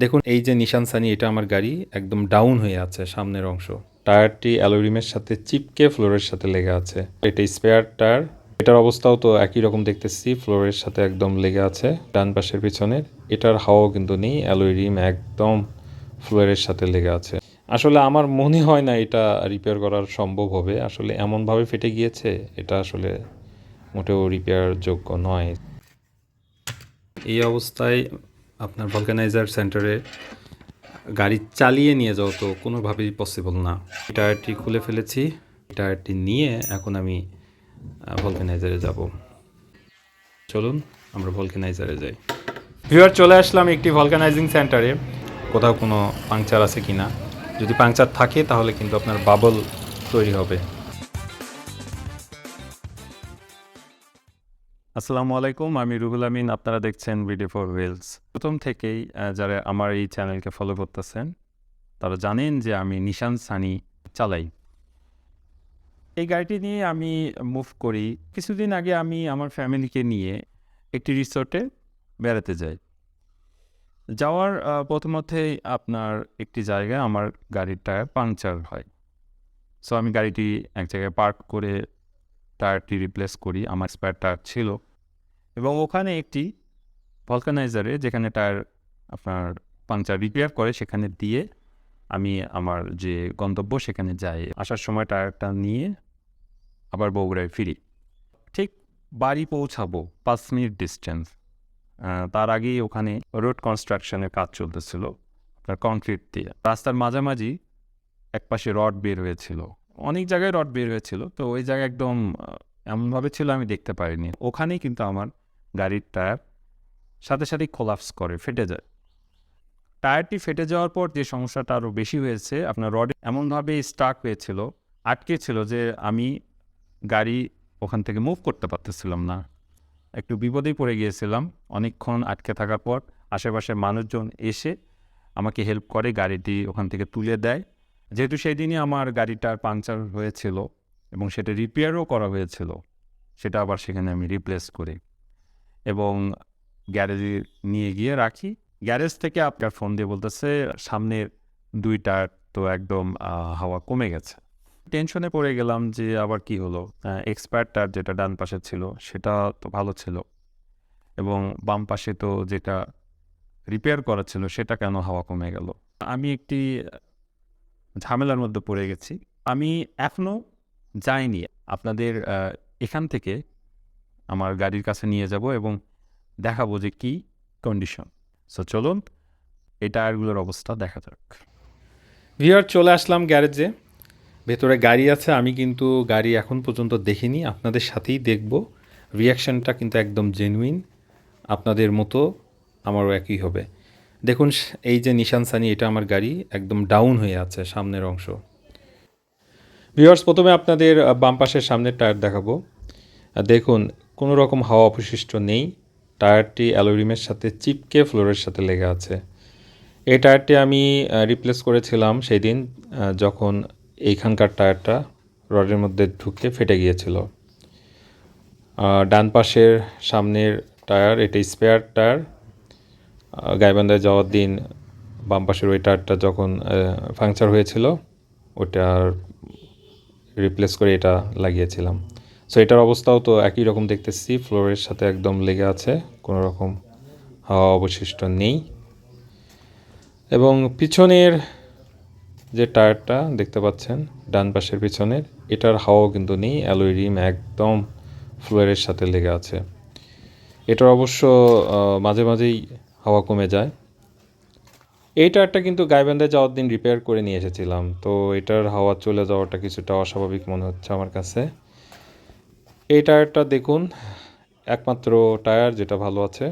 দেখুন এই যে নিশান সানি, এটা আমার গাড়ি একদম ডাউন হয়ে আছে সামনের অংশ। টায়ারটি অ্যালুমিনিয়ামের সাথে চিপকে ফ্লোরের সাথে লেগে আছে। এটা স্পেয়ার টায়ার। এটার অবস্থাও তো একই রকম দেখতেছি, ফ্লোরের সাথে একদম লেগে আছে ডান পাশের পিছনের। এটার হাওয়াও কিন্তু নেই, অ্যালুমিনিয়াম একদম ফ্লোরের সাথে লেগে আছে। আসলে আমার মনে হয় না এটা রিপেয়ার করার সম্ভব হবে। আসলে এমনভাবে ফেটে গিয়েছে, এটা আসলে মোটেও রিপেয়ার যোগ্য নয়। এই অবস্থায় আপনার ভলকানাইজার সেন্টারে গাড়ি চালিয়ে নিয়ে যাওয়া তো কোনোভাবেই পসিবল না। টায়ারটি খুলে ফেলেছি, টায়ারটি নিয়ে এখন আমি ভলকানাইজারে যাব। চলুন আমরা ভলকানাইজারে যাই। ভিউয়ার, চলে আসলাম একটি ভলকানাইজিং সেন্টারে। কোথাও কোনো পাংচার আছে কি না, যদি পাংচার থাকে তাহলে কিন্তু আপনার বাবল তৈরি হবে। আসসালামু আলাইকুম, আমি রুহুল আমিন। আপনারা দেখছেন BD4Wheels। প্রথম থেকেই যারা আমার এই চ্যানেলকে ফলো করতেছেন তারা জানেন যে আমি নিশান সানি চালাই। এই গাড়িটি নিয়ে আমি মুভ করি। কিছুদিন আগে আমি আমার ফ্যামিলিকে নিয়ে একটি রিসোর্টে বেড়াতে যাই। যাওয়ার প্রথমতেই আপনার একটি জায়গায় আমার গাড়ির টায়ার পাংচার হয়। সো আমি গাড়িটি এক জায়গায় পার্ক করে টায়ারটি রিপ্লেস করি। আমার স্পেয়ার টায়ার ছিল এবং ওখানে একটি ভলকানাইজারে, যেখানে টায়ার আপনার পাংচার রিপেয়ার করে, সেখানে দিয়ে আমি আমার যে গন্তব্য সেখানে যাই। আসার সময় টায়ারটা নিয়ে আবার বগুড়ায় ফিরি। ঠিক বাড়ি পৌঁছাবো 5 মিনিট ডিস্টেন্স। তার আগেই ওখানে রোড কনস্ট্রাকশনের কাজ চলতেছিল, আপনার কংক্রিট দিয়ে। রাস্তার মাঝামাঝি একপাশে রড বের হয়েছিল, অনেক জায়গায় রড বের হয়েছিল। তো ওই জায়গায় একদম এমনভাবে ছিল আমি দেখতে পারিনি। ওখানেই কিন্তু আমার গাড়ির টায়ার সাথে সাথেই কোলাপস করে, ফেটে যায়। টায়ারটি ফেটে যাওয়ার পর যে সমস্যাটা আরও বেশি হয়েছে, আপনার রড এমনভাবে স্টাক হয়েছিল, আটকে ছিল, যে আমি গাড়ি ওখান থেকে মুভ করতে পারতেছিলাম না। একটু বিপদেই পড়ে গিয়েছিলাম। অনেকক্ষণ আটকে থাকার পর আশেপাশের মানুষজন এসে আমাকে হেল্প করে, গাড়িটি ওখান থেকে তুলে দেয়। যেহেতু সেই দিনই আমার গাড়িটার পাংচার হয়েছিল এবং সেটা রিপেয়ারও করা হয়েছিল, সেটা আবার সেখানে আমি রিপ্লেস করি এবং গ্যারেজে নিয়ে গিয়ে রাখি। গ্যারেজ থেকে আপনার ফোন দিয়ে বলতেছে সামনের 2 টায়ার তো একদম হাওয়া কমে গেছে। টেনশনে পড়ে গেলাম যে আবার কি হলো। এক্সপায়ার টায়ার যেটা ডান পাশে ছিল সেটা তো ভালো ছিল, এবং বাম পাশে তো যেটা রিপেয়ার করা ছিল সেটা কেন হাওয়া কমে গেল। আমি একটি ঝামেলার মধ্যে পড়ে গেছি। আমি এখনও যাইনি। আপনাদের এখান থেকে আমার গাড়ির কাছে নিয়ে যাব এবং দেখাবো যে কী কন্ডিশন। সো চলুন এই টায়ারগুলোর অবস্থা দেখা যাক। ভিউয়ার, চলে আসলাম গ্যারেজে। ভেতরে গাড়ি আছে, আমি কিন্তু গাড়ি এখন পর্যন্ত দেখিনি, আপনাদের সাথেই দেখব। রিয়াকশানটা কিন্তু একদম জেনুইন, আপনাদের মতো আমারও একই হবে। দেখুন এই যে নিশান সানি, এটা আমার গাড়ি একদম ডাউন হয়ে আছে সামনের অংশ। ভিউয়ার্স, প্রথমে আপনাদের বাম পাশের সামনের টায়ার দেখাবো। দেখুন কোনো রকম হাওয়া অবশিষ্ট নেই। টায়ারটি অ্যালুমিনিয়ামের সাথে চিপকে ফ্লোরের সাথে লেগে আছে। এই টায়ারটি আমি রিপ্লেস করেছিলাম সেই দিন, যখন এইখানকার টায়ারটা রডের মধ্যে ঢুকে ফেটে গিয়েছিল। ডান পাশের সামনের টায়ার, এটা স্পেয়ার টায়ার। গাইবান্ধায় যাওয়ার দিন বাম পাশের ওই টায়ারটা যখন পাংচার হয়েছিল, ওটার রিপ্লেস করে এটা লাগিয়েছিলাম। সো এটার অবস্থাও তো একই রকম দেখতেছি, ফ্লোরের সাথে একদম লেগে আছে, কোনো রকম হাওয়া অবশিষ্ট নেই। এবং পিছনের যে টায়ারটা দেখতে পাচ্ছেন ডান পাশের পিছনের, এটার হাওয়াও কিন্তু নেই, অ্যালুমিনিয়াম একদম ফ্লোরের সাথে লেগে আছে। এটার অবশ্য মাঝে মাঝেই হাওয়া কমে যায়। এই টায়ারটা কিন্তু গাইবান্ধায় যাওয়ার দিন রিপেয়ার করে নিয়ে এসেছিলাম, তো এটার হাওয়া চলে যাওয়াটা কিছুটা অস্বাভাবিক মনে হচ্ছে আমার কাছে। এই টায়ারটা দেখুন, একমাত্র টায়ার যেটা ভালো আছে।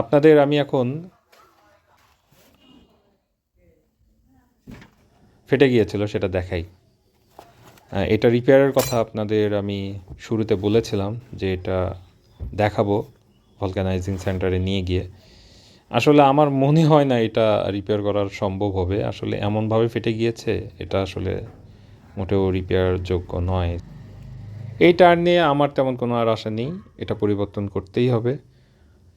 আপনাদের আমি এখন ফেটে গিয়েছিল সেটা দেখাই। এটা রিপেয়ারের কথা আপনাদের আমি শুরুতে বলেছিলাম যে এটা দেখাবো ভলকানাইজিং সেন্টারে নিয়ে গিয়ে। আসলে আমার মনে হয় না এটা রিপেয়ার করার সম্ভব হবে। আসলে এমনভাবে ফেটে গিয়েছে, এটা আসলে মোটেও রিপেয়ার যোগ্য নয়। এই টায়ার নিয়ে আমার তেমন কোনো আর আশা নেই, এটা পরিবর্তন করতেই হবে।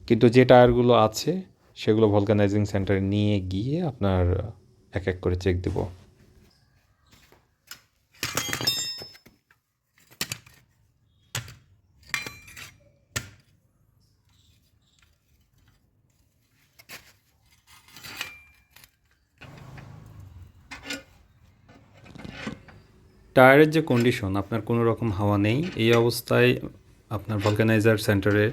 কিন্তু যে টায়ারগুলো আছে সেগুলো ভলকানাইজিং সেন্টারে নিয়ে গিয়ে আপনার এক এক করে চেক দেব। টায়ারের যে কন্ডিশন, আপনার কোনো রকম হাওয়া নেই, এই অবস্থায় আপনার ভলকানাইজার সেন্টারে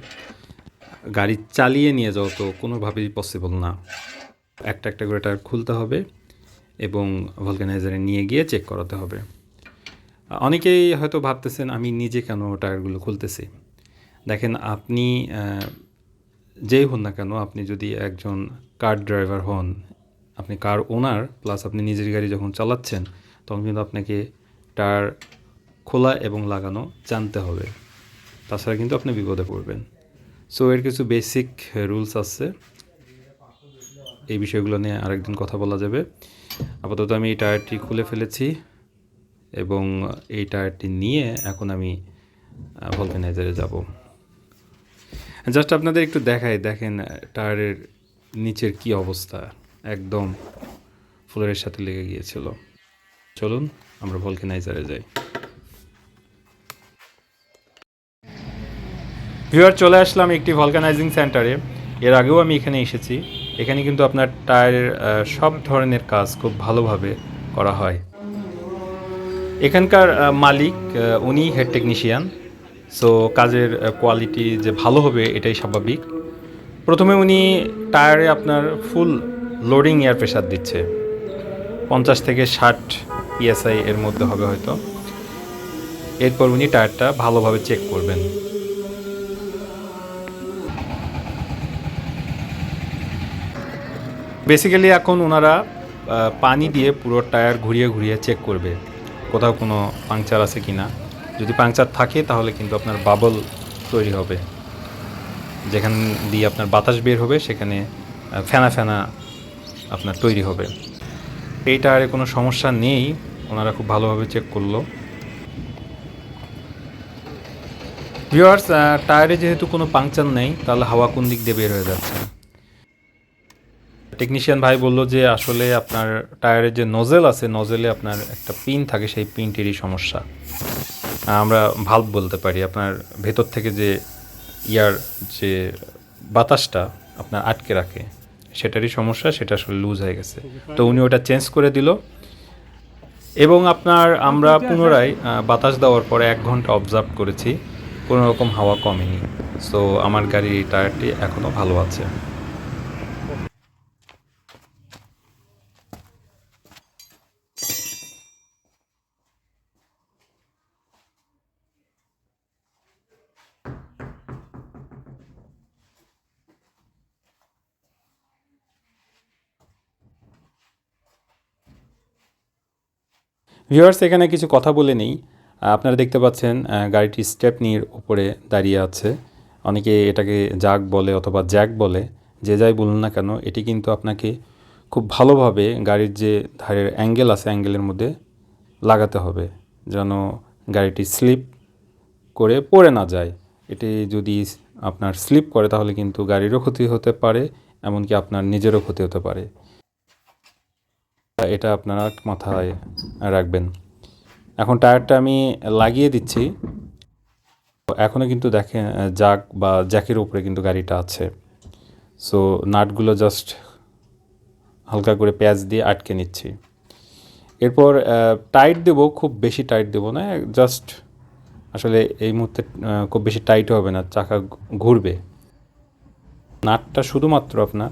গাড়ি চালিয়ে নিয়ে যাওয়া তো কোনোভাবেই পসিবল না। একটা একটা করে টায়ার খুলতে হবে এবং ভলকানাইজারে নিয়ে গিয়ে চেক করাতে হবে। অনেকেই হয়তো ভাবতেছেন আমি নিজে কেন টায়ারগুলো খুলতেছি। দেখেন, আপনি যেই হন না কেন, আপনি যদি একজন কার ড্রাইভার হন, আপনি কার ওনার প্লাস আপনি নিজের গাড়ি যখন চালাচ্ছেন, তখন কিন্তু আপনাকে টায়ার খোলা এবং লাগানো জানতে হবে, তাছাড়া কিন্তু আপনি বিপদে পড়বেন। সো এর কিছু বেসিক রুলস আছে, এই বিষয়গুলো নিয়ে আরেকদিন কথা বলা যাবে। আপাতত আমি এই টায়ারটি খুলে ফেলেছি এবং এই টায়ারটি নিয়ে এখন আমি ভলকানাইজারে যাব। জাস্ট আপনাদের একটু দেখাই, দেখেন টায়ারের নিচের কি অবস্থা, একদম ফ্লোরের সাথে লেগে গিয়েছিল। চলুন আমরা ভলকানাইজারে যাই। ভিউয়ার, চলে আসলাম একটি ভলকানাইজিং সেন্টারে। এর আগেও আমি এখানে এসেছি। এখানে কিন্তু আপনার টায়ারের সব ধরনের কাজ খুব ভালোভাবে করা হয়। এখানকার মালিক উনি হেড টেকনিশিয়ান, সো কাজের কোয়ালিটি যে ভালো হবে এটাই স্বাভাবিক। প্রথমে উনি টায়ারে আপনার ফুল লোডিং এয়ার প্রেশার দিচ্ছে, 50 থেকে 60 PSI এর মধ্যে হবে হয়তো। এরপর উনি টায়ারটা ভালোভাবে চেক করবেন। বেসিক্যালি এখন ওনারা পানি দিয়ে পুরো টায়ার ঘুরিয়ে ঘুরিয়ে চেক করবে কোথাও কোনো পাংচার আছে কি না। যদি পাংচার থাকে তাহলে কিন্তু আপনার বাবল তৈরি হবে, যেখান দিয়ে আপনার বাতাস বের হবে সেখানে ফেনা ফেনা আপনার তৈরি হবে। এই টায়ারে কোনো সমস্যা নেই, ওনারা খুব ভালোভাবে চেক করলো। ভিউয়ার্স, টায়ারে যেহেতু কোনো পাংচার নেই, তাহলে হাওয়া কোন দিক দিয়ে বের হয়ে যাচ্ছে। টেকনিশিয়ান ভাই বলল যে আসলে আপনার টায়ারের যে নজেল আছে, নজেলে আপনার একটা পিন থাকে, সেই পিনটিরই সমস্যা। আমরা ভালভ বলতে পারি, আপনার ভেতর থেকে যে ইয়ার যে বাতাসটা আপনার আটকে রাখে সেটারই সমস্যা, সেটা আসলে লুজ হয়ে গেছে। তো উনি ওটা চেঞ্জ করে দিল এবং আমরা পুনরায় বাতাস দেওয়ার পরে 1 ঘন্টা অবজার্ভ করেছি, কোনো রকম হাওয়া কমেনি। সো আমার গাড়ির টায়ারটি এখনও ভালো আছে। ভিউয়ার্স, এখানে কিছু কথা বলে নেই। আপনারা দেখতে পাচ্ছেন গাড়িটি স্টেপনির উপরে দাঁড়িয়ে আছে। অনেকে এটাকে জাগ বলে অথবা জ্যাক বলে, যে যাই বলুন না কেন, এটি কিন্তু আপনাকে খুব ভালোভাবে গাড়ির যে ধারের অ্যাঙ্গেল আছে, অ্যাঙ্গেলের মধ্যে লাগাতে হবে যেন গাড়িটি স্লিপ করে পড়ে না যায়। এটি যদি আপনার স্লিপ করে তাহলে কিন্তু গাড়িরও ক্ষতি হতে পারে, এমনকি আপনার নিজেরও ক্ষতি হতে পারে। এটা আপনারা মাথায় রাখবেন। এখন টায়ারটা আমি লাগিয়ে দিচ্ছি। এখনও কিন্তু দেখেন জাক বা জ্যাকের উপরে কিন্তু গাড়িটা আছে। সো নাটগুলো জাস্ট হালকা করে প্যাচ দিয়ে আটকে নিচ্ছি। এরপর টাইট দেবো, খুব বেশি টাইট দেবো না, জাস্ট আসলে এই মুহূর্তে খুব বেশি টাইটও হবে না, চাকা ঘুরবে। নাটটা শুধুমাত্র আপনার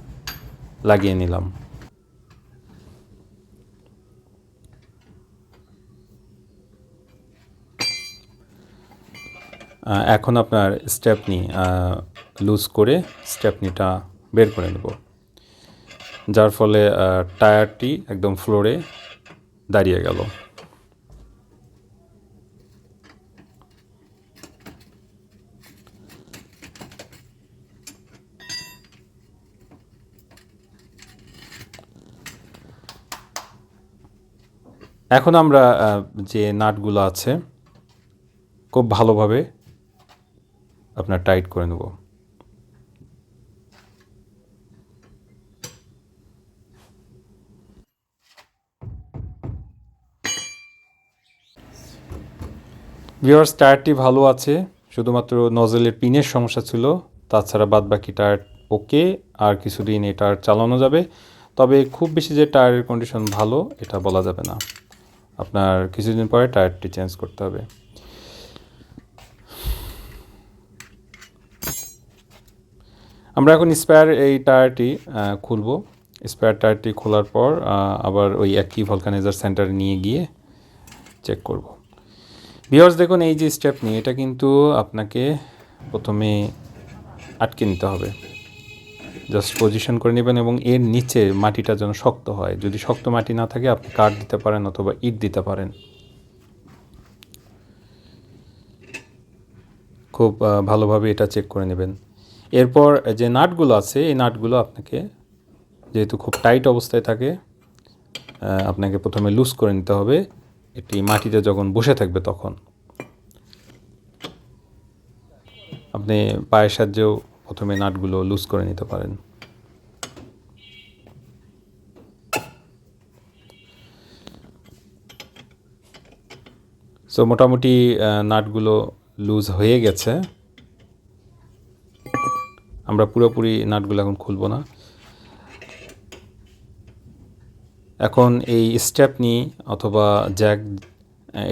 লাগিয়ে নিলাম। এখন আপনার স্টেপনি লুজ করে স্টেপনিটা বের করে নেব, যার ফলে টায়ারটি একদম ফ্লোরে দাঁড়িয়ে গেল। এখন আমরা যে নাটগুলো আছে খুব ভালোভাবে আপনার টাইট করে নেব। ভিউয়ার্স, টায়ারটি ভালো আছে, শুধুমাত্র নজেলের পিনের সমস্যা ছিল, তাছাড়া বাদবাকি টায়ার ওকে। আর কিছুদিন এই টায়ার চালানো যাবে, তবে খুব বেশি যে টায়ারের কন্ডিশন ভালো এটা বলা যাবে না, আপনার কিছুদিন পরে টায়ারটি চেঞ্জ করতে হবে। আমরা এখন স্পেয়ার এই টায়ারটি খুলব। স্পেয়ার টায়ারটি খোলার পর আবার ওই একই ভলকানাইজার সেন্টারে নিয়ে গিয়ে চেক করব। ভিউয়ার্স দেখুন, এই যে স্টেপনি এটা কিন্তু আপনাকে প্রথমে আটকে নিতে হবে, জাস্ট পজিশন করে নেবেন এবং এর নিচে মাটিটা যেন শক্ত হয়। যদি শক্ত মাটি না থাকে আপনি কাঠ দিতে পারেন অথবা ইট দিতে পারেন। খুব ভালোভাবে এটা চেক করে নেবেন। এরপর যে নাটগুলো আছে এই নাটগুলো আপনাকে, যেহেতু খুব টাইট অবস্থায় থাকে, আপনাকে প্রথমে লুজ করে নিতে হবে। এটি মাটিতে যখন বসে থাকবে তখন আপনি পায়ের সাহায্যেও প্রথমে নাটগুলো লুজ করে নিতে পারেন। সো মোটামুটি নাটগুলো লুজ হয়ে গেছে। আমরা পুরোপুরি নাটগুলো এখন খুলব না। এখন এই স্টেপনি অথবা জ্যাক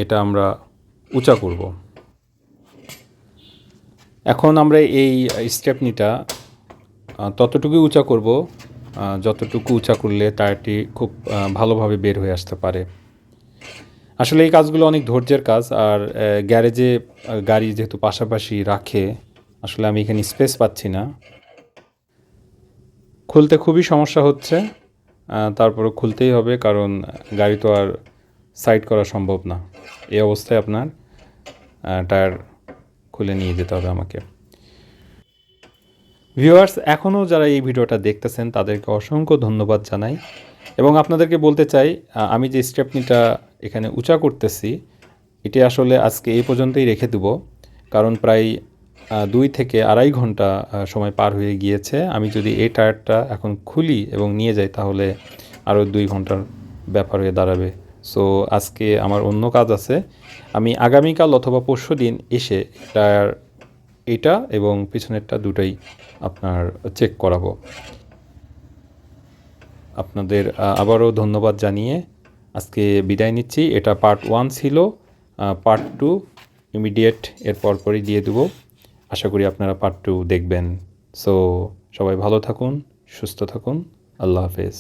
এটা আমরা উঁচা করব। এখন আমরা এই স্টেপনিটা ততটুকুই উঁচা করব যতটুকু উঁচা করলে টায়ারটি খুব ভালোভাবে বের হয়ে আসতে পারে। আসলে এই কাজগুলো অনেক ধৈর্যের কাজ, আর গ্যারেজে গাড়ি যেহেতু পাশাপাশি রাখে, আসলে আমি এখানে স্পেস পাচ্ছি না, খুলতে খুবই সমস্যা হচ্ছে। তারপরে খুলতেই হবে, কারণ গাড়ি তো আর সাইড করা সম্ভব না। এই অবস্থায় আপনার টায়ার খুলে নিয়ে যেতে হবে আমাকে। ভিউয়ার্স, এখনও যারা এই ভিডিওটা দেখতেছেন তাদেরকে অসংখ্য ধন্যবাদ জানাই, এবং আপনাদেরকে বলতে চাই আমি যে স্টেপনিটা এখানে উঁচা করতেছি এটি আসলে আজকে এই পর্যন্তই রেখে দেব, কারণ প্রায় 2 থেকে আড়াই ঘন্টা সময় পার হয়ে গিয়েছে। আমি যদি এই টায়ারটা এখন খুলি এবং নিয়ে যাই তাহলে আরও 2 ঘন্টার ব্যাপার হয়ে দাঁড়াবে। সো আজকে আমার অন্য কাজ আছে, আমি আগামীকাল অথবা পরশুদিন এসে টায়ার এটা এবং পিছনেরটা দুটোই আপনার চেক করাবো। আপনাদের আবারও ধন্যবাদ জানিয়ে আজকে বিদায় নিচ্ছি। এটা পার্ট 1 ছিল, পার্ট 2 ইমিডিয়েট এর পরপরই দিয়ে দেবো। আশা করি আপনারা পার্ট 2 দেখবেন। সো সবাই ভালো থাকুন, সুস্থ থাকুন, আল্লাহ হাফেজ।